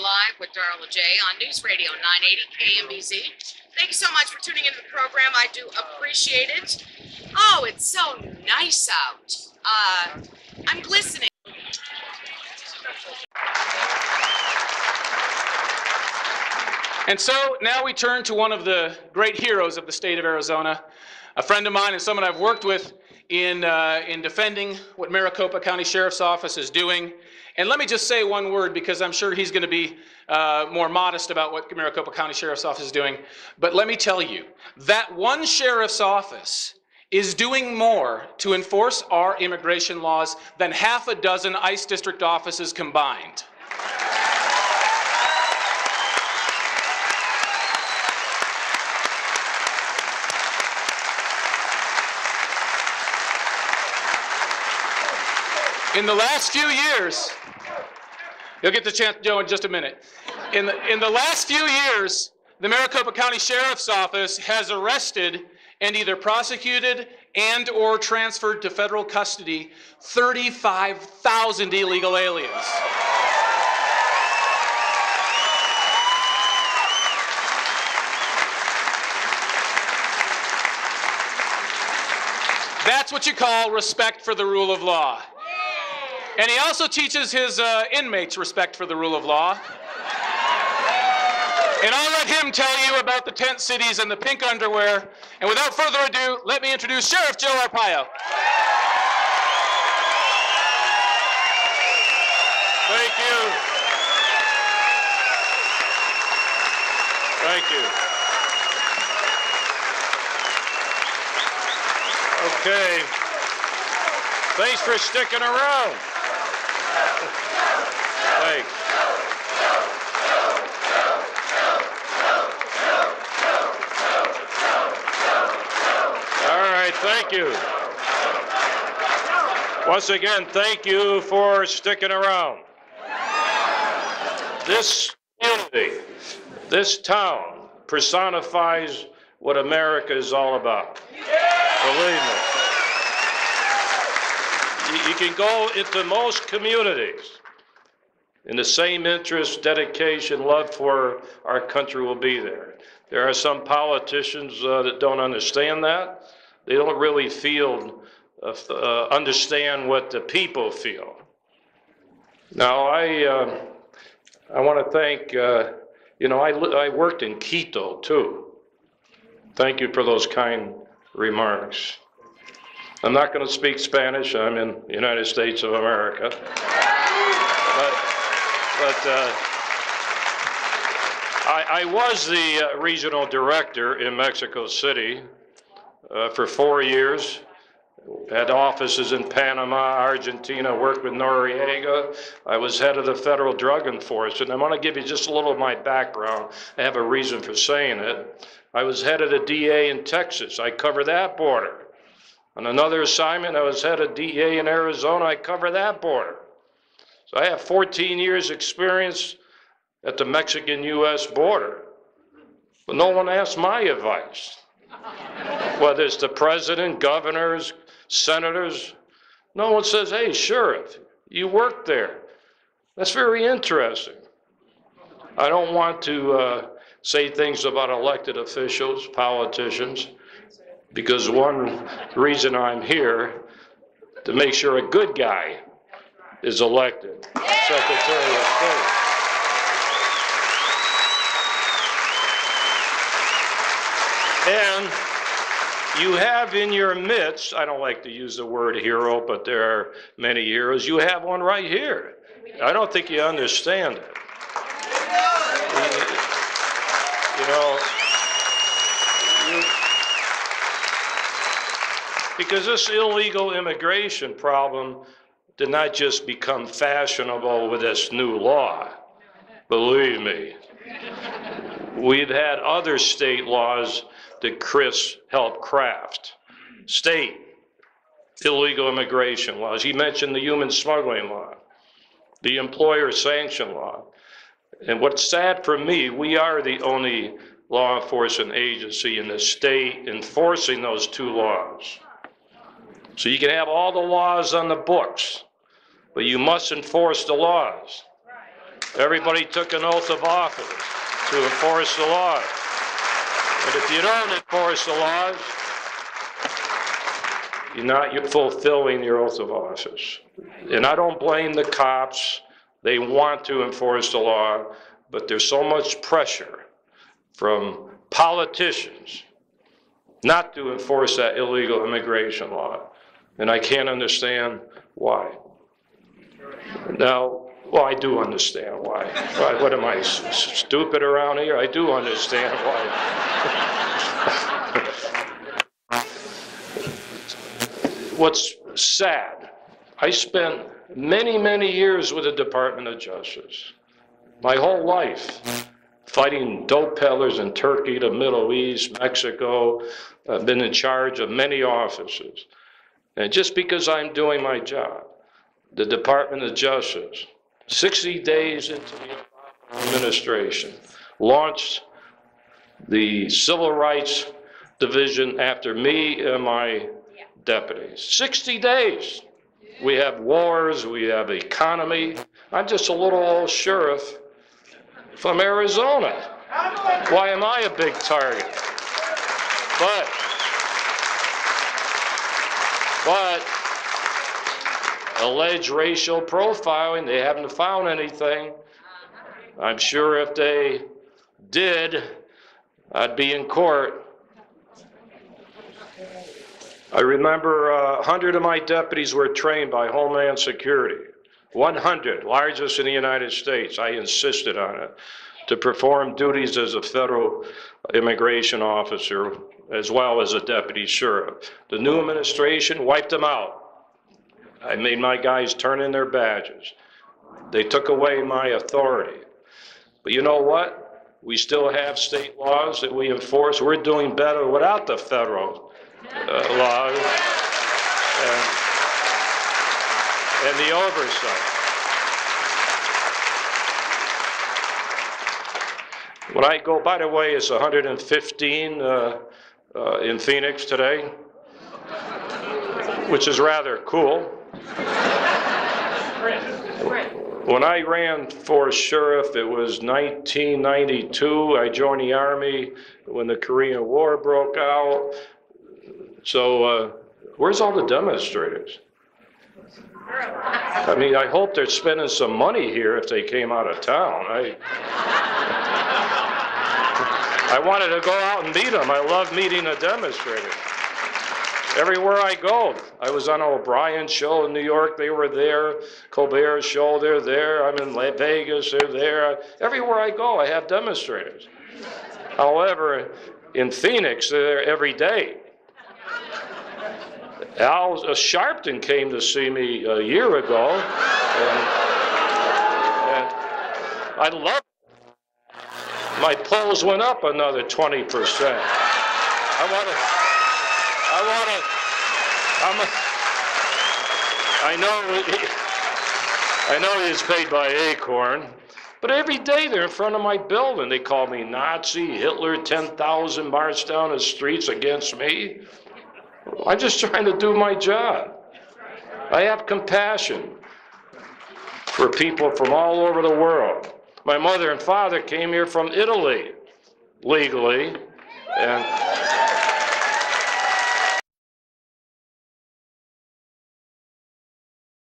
Live with Darla J on News Radio 980 KMBZ. Thank you so much for tuning into the program. I do appreciate it. Oh, it's so nice out. I'm glistening. And so now we turn to one of the great heroes of the state of Arizona, a friend of mine and someone I've worked with in defending what Maricopa County Sheriff's Office is doing. And let me just say one word, because I'm sure he's going to be more modest about what Maricopa County Sheriff's Office is doing. But let me tell you, that one sheriff's office is doing more to enforce our immigration laws than half a dozen ICE district offices combined. In the last few years, you'll get the chance, Joe, in just a minute. In the last few years, the Maricopa County Sheriff's Office has arrested and either prosecuted and or transferred to federal custody 35,000 illegal aliens. That's what you call respect for the rule of law. And he also teaches his inmates respect for the rule of law. And I'll let him tell you about the tent cities and the pink underwear. And without further ado, let me introduce Sheriff Joe Arpaio. Thank you. Thank you. Okay. Thanks for sticking around. Thanks. All right, thank you. Once again, thank you for sticking around. This community, this town, personifies what America is all about. Believe me. You can go into most communities, and the same interest, dedication, love for our country will be there. There are some politicians that don't understand that. They don't really understand what the people feel. Now, I want to thank, I worked in Quito too. Thank you for those kind remarks. I'm not going to speak Spanish. I'm in the United States of America. I was the regional director in Mexico City for 4 years. Had offices in Panama, Argentina, worked with Noriega. I was head of the federal drug enforcement. I want to give you just a little of my background. I have a reason for saying it. I was head of the DA in Texas. I covered that border. On another assignment, I was head of DEA in Arizona. I cover that border. So I have 14 years experience at the Mexican-U.S. border. But no one asked my advice. Whether it's the president, governors, senators, no one says, hey, Sheriff, you worked there. That's very interesting. I don't want to say things about elected officials, politicians, because one reason I'm here, to make sure a good guy is elected Secretary of State. And you have in your midst, I don't like to use the word hero, but there are many heroes. You have one right here. I don't think you understand it. Because this illegal immigration problem did not just become fashionable with this new law. Believe me. We've had other state laws that Chris helped craft. State illegal immigration laws. He mentioned the human smuggling law, the employer sanction law. And what's sad for me, we are the only law enforcement agency in the state enforcing those two laws. So you can have all the laws on the books, but you must enforce the laws. Everybody took an oath of office to enforce the laws. And if you don't enforce the laws, you're fulfilling your oath of office. And I don't blame the cops. They want to enforce the law, but there's so much pressure from politicians not to enforce that illegal immigration law. And I can't understand why. Now, well, I do understand why. What am I, stupid around here? I do understand why. What's sad, I spent many, many years with the Department of Justice. My whole life, fighting dope peddlers in Turkey, the Middle East, Mexico. I've been in charge of many offices. And just because I'm doing my job, the Department of Justice, 60 days into the administration, launched the Civil Rights Division after me and my deputies. 60 days. We have wars, we have economy. I'm just a little old sheriff from Arizona. Why am I a big target? But alleged racial profiling, they haven't found anything. I'm sure if they did, I'd be in court. I remember 100 of my deputies were trained by Homeland Security. 100, largest in the United States. I insisted on it, to perform duties as a federal immigration officer as well as a deputy sheriff. The new administration wiped them out. I made my guys turn in their badges. They took away my authority. But you know what? We still have state laws that we enforce. We're doing better without the federal laws and the oversight. When I go, by the way, it's 115 in Phoenix today, which is rather cool. When I ran for sheriff, it was 1992. I joined the Army when the Korean War broke out. So where's all the demonstrators? I mean, I hope they're spending some money here if they came out of town. I wanted to go out and meet them. I love meeting the demonstrators. Everywhere I go, I was on O'Brien's show in New York, they were there. Colbert's show, they're there. I'm in Vegas, they're there. Everywhere I go, I have demonstrators. However, in Phoenix, they're there every day. Al Sharpton came to see me a year ago, and I love it. My polls went up another 20%. I know he's paid by Acorn, but every day they're in front of my building. They call me Nazi, Hitler, 10,000 marched down the streets against me. I'm just trying to do my job. I have compassion for people from all over the world. My mother and father came here from Italy legally, and